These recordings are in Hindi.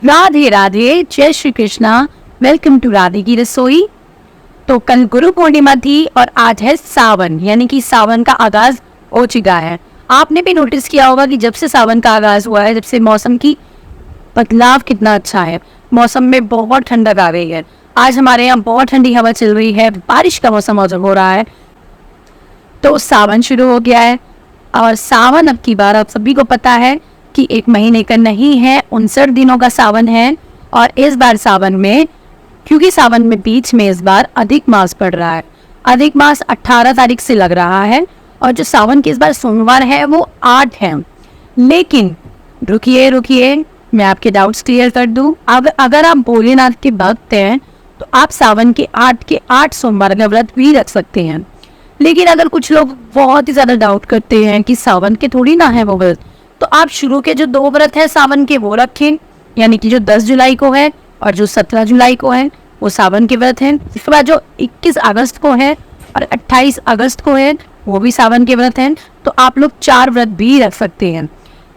राधे राधे, जय श्री कृष्णा। वेलकम टू राधे की रसोई। तो कल गुरु पूर्णिमा थी और आज है सावन, यानी कि सावन का आगाज हो चुका है। आपने भी नोटिस किया होगा कि जब से सावन का आगाज हुआ है, जब से मौसम की बदलाव कितना अच्छा है, मौसम में बहुत ठंडक आ गई है। आज हमारे यहाँ बहुत ठंडी हवा चल रही है, बारिश का मौसम हो रहा है, तो सावन शुरू हो गया है। और सावन अब की बार आप सभी को पता है कि 1 महीने का नहीं है, 59 दिनों का सावन है। और इस बार सावन में, क्योंकि सावन में बीच में इस बार अधिक मास पड़ रहा है, अधिक मास 18 तारीख से लग रहा है और जो सावन की इस बार सोमवार है वो 8 है। लेकिन रुकिए, मैं आपके डाउट्स क्लियर कर दूं। अगर आप भोलेनाथ के भक्त हैं तो आप सावन के 8 सोमवार का व्रत भी रख सकते हैं। लेकिन अगर कुछ लोग बहुत ही ज्यादा डाउट करते हैं कि सावन के थोड़ी ना है वो व्रत, तो आप शुरू के जो 2 व्रत है सावन के वो रखें, यानी कि जो 10 जुलाई को है और जो 17 जुलाई को है वो सावन के व्रत हैं। इसके बाद जो 21 अगस्त को है और 28 अगस्त को है वो भी सावन के व्रत हैं। तो आप लोग 4 व्रत भी रख सकते हैं।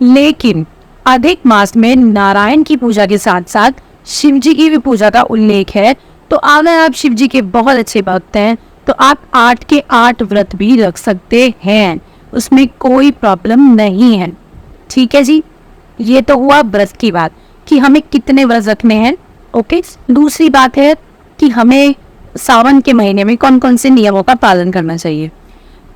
लेकिन अधिक मास में नारायण की पूजा के साथ साथ शिव जी की भी पूजा का उल्लेख है। तो अगर आप शिव जी के बहुत अच्छे भक्त हैं तो आप 8 के 8 व्रत भी रख सकते हैं, उसमें कोई प्रॉब्लम नहीं है। ठीक है जी, ये तो हुआ व्रत की बात कि हमें कितने व्रत रखने हैं। ओके, दूसरी बात है कि हमें सावन के महीने में कौन कौन से नियमों का पालन करना चाहिए।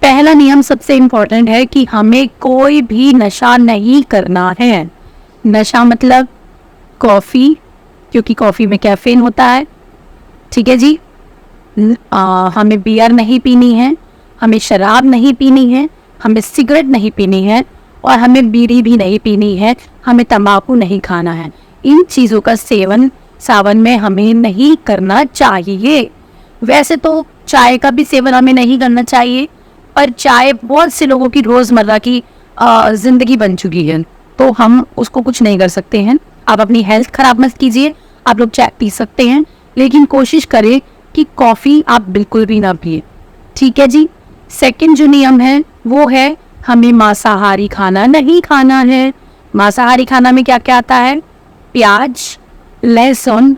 पहला नियम सबसे इम्पोर्टेंट है कि हमें कोई भी नशा नहीं करना है। नशा मतलब कॉफ़ी, क्योंकि कॉफ़ी में कैफीन होता है। ठीक है जी, हमें बियर नहीं पीनी है, हमें शराब नहीं पीनी है, हमें सिगरेट नहीं पीनी है और हमें बीड़ी भी नहीं पीनी है, हमें तंबाकू नहीं खाना है। इन चीज़ों का सेवन सावन में हमें नहीं करना चाहिए। वैसे तो चाय का भी सेवन हमें नहीं करना चाहिए, पर चाय बहुत से लोगों की रोज़मर्रा की ज़िंदगी बन चुकी है, तो हम उसको कुछ नहीं कर सकते हैं। आप अपनी हेल्थ खराब मत कीजिए, आप लोग चाय पी सकते हैं, लेकिन कोशिश करें कि कॉफ़ी आप बिल्कुल भी ना पिए। ठीक है जी। सेकंड जो नियम है वो है हमें मांसाहारी खाना नहीं खाना है। मांसाहारी खाना में क्या क्या आता है? प्याज, लहसुन,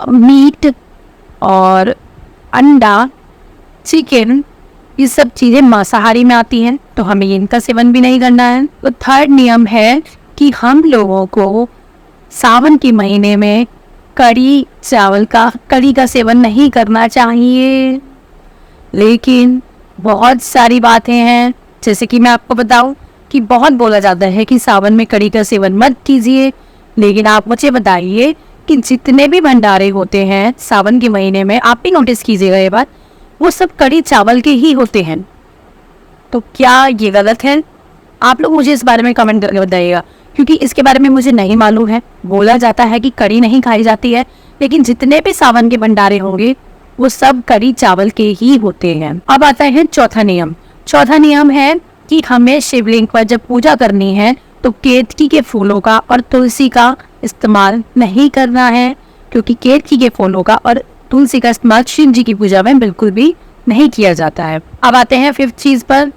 मीट और अंडा, चिकन, ये सब चीज़ें मांसाहारी में आती हैं, तो हमें इनका सेवन भी नहीं करना है। तो थर्ड नियम है कि हम लोगों को सावन के महीने में कड़ी का सेवन नहीं करना चाहिए। लेकिन बहुत सारी बातें हैं, जैसे कि मैं आपको बताऊं कि बहुत बोला जाता है कि सावन में कड़ी का सेवन मत कीजिए। लेकिन आप मुझे बताइए कि जितने भी भंडारे होते हैं सावन के महीने में, आप भी नोटिस कीजिएगा ये बात, वो सब कड़ी चावल के ही होते हैं। तो क्या ये गलत है? आप लोग मुझे इस बारे में कमेंट करके बताइएगा, क्योंकि इसके बारे में मुझे नहीं मालूम है। बोला जाता है कि कड़ी नहीं खाई जाती है, लेकिन जितने भी सावन के भंडारे होंगे वो सब कड़ी चावल के ही होते हैं। अब आता है चौथा नियम। चौथा नियम है कि हमें शिवलिंग पर जब पूजा करनी है तो केतकी के फूलों का और तुलसी का इस्तेमाल नहीं करना है, क्योंकि केतकी के फूलों का और तुलसी का इस्तेमाल शिव जी की पूजा में बिल्कुल भी नहीं किया जाता है। अब आते हैं 5th चीज पर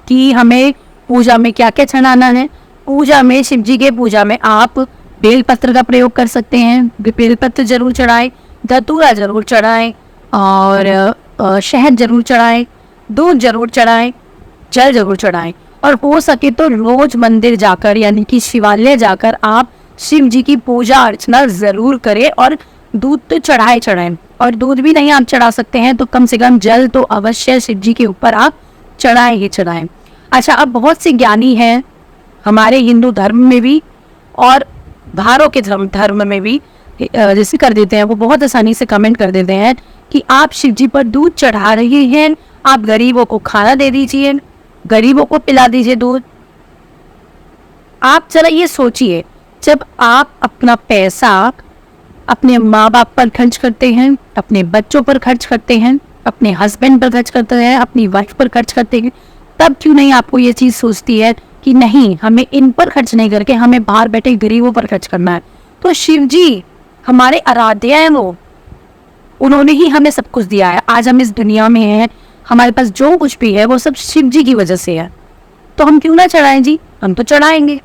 कि हमें पूजा में क्या क्या चढ़ाना है। पूजा में, शिव जी के पूजा में आप बेलपत्र का प्रयोग कर सकते हैं। बेलपत्र जरूर चढ़ाएं, धतूरा जरूर चढ़ाएं और शहद जरूर चढ़ाएं, दूध जरूर चढ़ाएं, जल जरूर चढ़ाएं। और हो सके तो रोज मंदिर जाकर, यानी कि शिवालय जाकर आप शिव जी की पूजा अर्चना जरूर करें। और दूध तो चढ़ाएं, और दूध भी नहीं आप चढ़ा सकते हैं तो कम से कम जल तो अवश्य शिव जी के ऊपर आप चढ़ाएं। अच्छा, अब बहुत से ज्ञानी हैं हमारे हिंदू धर्म में भी और बाहरों के धर्म में भी, जैसे कर देते हैं, वो बहुत आसानी से कमेंट कर देते हैं कि आप शिव जी पर दूध चढ़ा रहे हैं, आप गरीबों को खाना दे दीजिए, गरीबों को पिला दीजिए दूध। आप जरा ये सोचिए, जब आप अपना पैसा अपने माँ बाप पर खर्च करते हैं, अपने बच्चों पर खर्च करते हैं, अपने हस्बैंड पर खर्च करते हैं, अपनी वाइफ पर खर्च करते हैं, तब क्यों नहीं आपको ये चीज़ सोचती है कि नहीं, हमें इन पर खर्च नहीं करके हमें बाहर बैठे गरीबों पर खर्च करना है। तो शिव जी हमारे आराध्य हैं, वो उन्होंने ही हमें सब कुछ दिया है। आज हम इस दुनिया में हैं, हमारे पास जो कुछ भी है वो सब शिव जी की वजह से है। तो हम क्यों ना चढ़ाएं जी, हम तो चढ़ाएंगे,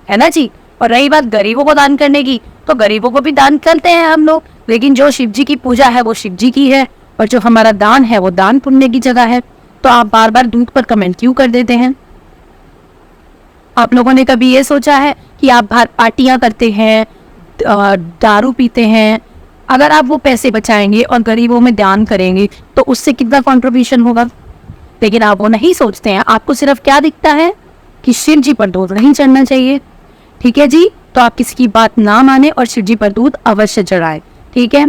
है ना जी। और रही बात गरीबों को दान करने की, तो गरीबों को भी दान करते हैं हम लोग, लेकिन जो शिव जी की पूजा है वो शिव जी की है, और जो हमारा दान है वो दान पुण्य की जगह है। तो आप बार बार दूध पर कमेंट क्यों कर देते हैं? आप लोगों ने कभी ये सोचा है कि आप बाहर पार्टियां करते हैं, दारू पीते हैं, अगर आप वो पैसे बचाएंगे और गरीबों में दान करेंगे तो उससे कितना कंट्रीब्यूशन होगा? लेकिन आप वो नहीं सोचते हैं। आपको सिर्फ क्या दिखता है कि शिव जी पर दूध नहीं चढ़ना चाहिए। ठीक है जी, तो आप किसी की बात ना माने और शिव जी पर दूध अवश्य चढ़ाए। ठीक है।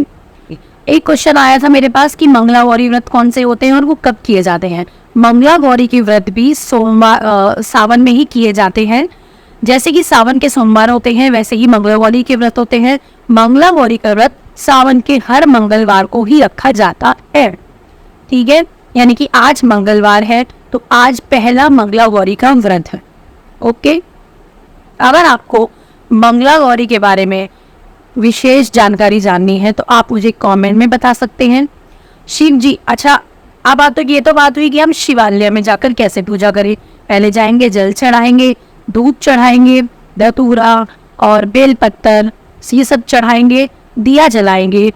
एक क्वेश्चन आया था मेरे पास कि मंगला गौरी व्रत कौन से होते हैं और वो कब किए जाते हैं। मंगला गौरी के व्रत भी सोमवार सावन में ही किए जाते हैं। जैसे कि सावन के सोमवार होते हैं वैसे ही मंगला गौरी के व्रत होते हैं। मंगला गौरी का व्रत सावन के हर मंगलवार को ही रखा जाता है। ठीक है, यानी कि आज मंगलवार है तो आज पहला मंगला गौरी का व्रत है। ओके, अगर आपको मंगला गौरी के बारे में विशेष जानकारी जाननी है तो आप मुझे कमेंट में बता सकते हैं। शिव जी, अच्छा अब ये तो बात हुई कि हम शिवालय में जाकर कैसे पूजा करें। पहले जाएंगे, जल चढ़ाएंगे, दूध चढ़ाएंगे, धतूरा और बेल पत्तर ये सब चढ़ाएंगे, दिया जलाएंगे,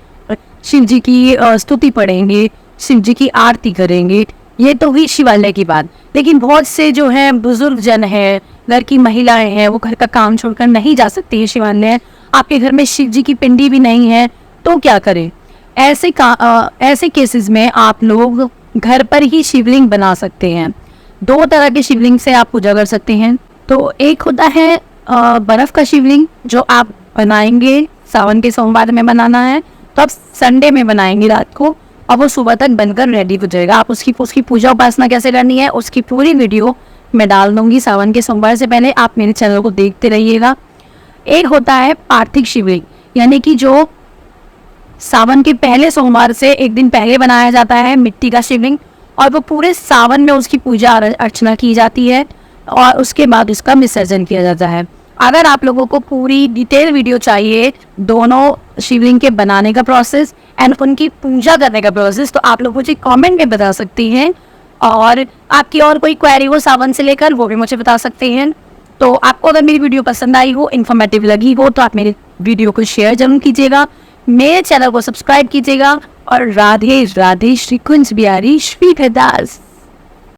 शिव जी की स्तुति पढ़ेंगे, शिव जी की आरती करेंगे। ये तो हुई शिवालय की बात। लेकिन बहुत से जो है बुजुर्ग जन है, घर की महिलाएं हैं, वो घर का काम छोड़कर नहीं जा सकती है शिवालय। आपके घर में शिव जी की पिंडी भी नहीं है तो क्या करें? ऐसे केसेस में आप लोग घर पर ही शिवलिंग बना सकते हैं। दो तरह के शिवलिंग से आप पूजा कर सकते हैं। तो एक होता है बर्फ का शिवलिंग जो आप बनाएंगे, सावन के सोमवार में बनाना है तो आप संडे में बनाएंगे रात को, और वो सुबह तक बनकर रेडी हो जाएगा। आप उसकी पूजा उपासना कैसे करनी है उसकी पूरी वीडियो मैं डाल दूंगी सावन के सोमवार से पहले, आप मेरे चैनल को देखते रहिएगा। एक होता है पार्थिव शिवलिंग, यानी कि जो सावन के पहले सोमवार से एक दिन पहले बनाया जाता है, मिट्टी का शिवलिंग, और वो पूरे सावन में उसकी पूजा अर्चना की जाती है और उसके बाद उसका विसर्जन किया जाता है। अगर आप लोगों को पूरी डिटेल वीडियो चाहिए दोनों शिवलिंग के बनाने का प्रोसेस एंड उनकी पूजा करने का प्रोसेस, तो आप लोग मुझे कमेंट में बता सकती हैं, और आपकी और कोई क्वेरी हो सावन से लेकर वो भी मुझे बता सकते हैं। तो आपको अगर मेरी वीडियो पसंद आई हो, इन्फॉर्मेटिव लगी हो, तो आप मेरे वीडियो को शेयर जरूर कीजिएगा, मेरे चैनल को सब्सक्राइब कीजिएगा, और राधे राधे, श्री कुंज बिहारी श्री दास।